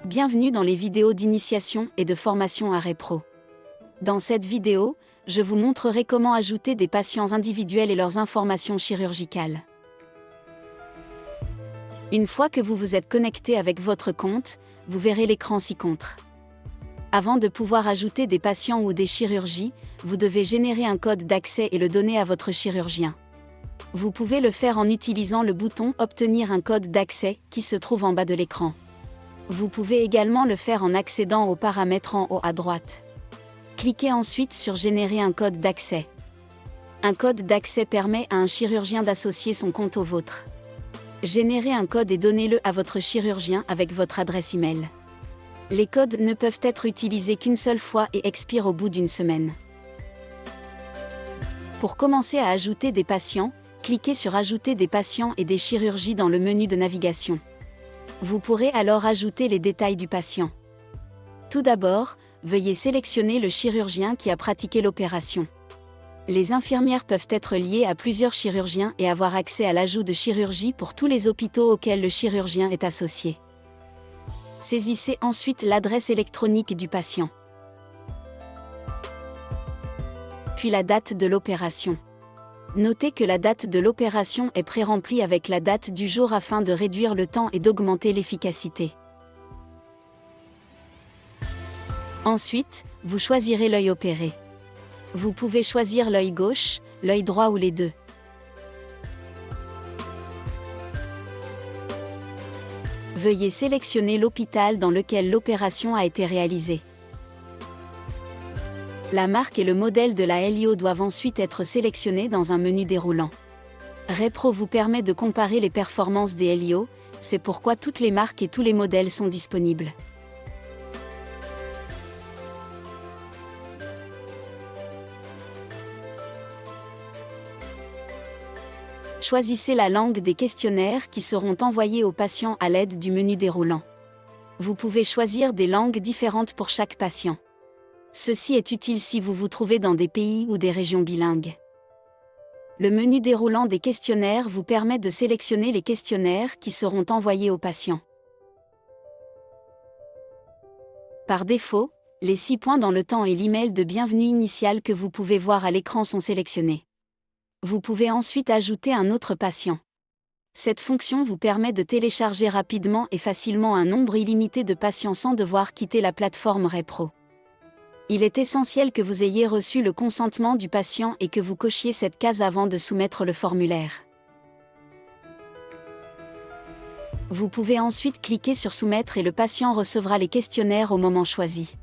Bienvenue dans les vidéos d'initiation et de formation à Repro. Dans cette vidéo, je vous montrerai comment ajouter des patients individuels et leurs informations chirurgicales. Une fois que vous vous êtes connecté avec votre compte, vous verrez l'écran ci-contre. Avant de pouvoir ajouter des patients ou des chirurgies, vous devez générer un code d'accès et le donner à votre chirurgien. Vous pouvez le faire en utilisant le bouton « Obtenir un code d'accès » qui se trouve en bas de l'écran. Vous pouvez également le faire en accédant aux paramètres en haut à droite. Cliquez ensuite sur « Générer un code d'accès ». Un code d'accès permet à un chirurgien d'associer son compte au vôtre. Générez un code et donnez-le à votre chirurgien avec votre adresse email. Les codes ne peuvent être utilisés qu'une seule fois et expirent au bout d'une semaine. Pour commencer à ajouter des patients, cliquez sur « Ajouter des patients et des chirurgies » dans le menu de navigation. Vous pourrez alors ajouter les détails du patient. Tout d'abord, veuillez sélectionner le chirurgien qui a pratiqué l'opération. Les infirmières peuvent être liées à plusieurs chirurgiens et avoir accès à l'ajout de chirurgie pour tous les hôpitaux auxquels le chirurgien est associé. Saisissez ensuite l'adresse électronique du patient. Puis la date de l'opération. Notez que la date de l'opération est pré-remplie avec la date du jour afin de réduire le temps et d'augmenter l'efficacité. Ensuite, vous choisirez l'œil opéré. Vous pouvez choisir l'œil gauche, l'œil droit ou les deux. Veuillez sélectionner l'hôpital dans lequel l'opération a été réalisée. La marque et le modèle de la LIO doivent ensuite être sélectionnés dans un menu déroulant. Repro vous permet de comparer les performances des LIO, c'est pourquoi toutes les marques et tous les modèles sont disponibles. Choisissez la langue des questionnaires qui seront envoyés aux patients à l'aide du menu déroulant. Vous pouvez choisir des langues différentes pour chaque patient. Ceci est utile si vous vous trouvez dans des pays ou des régions bilingues. Le menu déroulant des questionnaires vous permet de sélectionner les questionnaires qui seront envoyés aux patients. Par défaut, les 6 points dans le temps et l'email de bienvenue initial que vous pouvez voir à l'écran sont sélectionnés. Vous pouvez ensuite ajouter un autre patient. Cette fonction vous permet de télécharger rapidement et facilement un nombre illimité de patients sans devoir quitter la plateforme Repro. Il est essentiel que vous ayez reçu le consentement du patient et que vous cochiez cette case avant de soumettre le formulaire. Vous pouvez ensuite cliquer sur Soumettre et le patient recevra les questionnaires au moment choisi.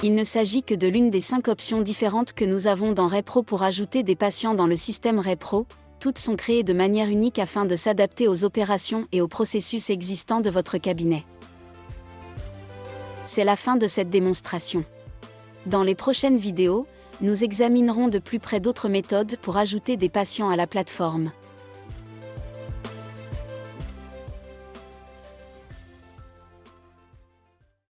Il ne s'agit que de l'une des 5 options différentes que nous avons dans Repro pour ajouter des patients dans le système Repro. Toutes sont créées de manière unique afin de s'adapter aux opérations et aux processus existants de votre cabinet. C'est la fin de cette démonstration. Dans les prochaines vidéos, nous examinerons de plus près d'autres méthodes pour ajouter des patients à la plateforme.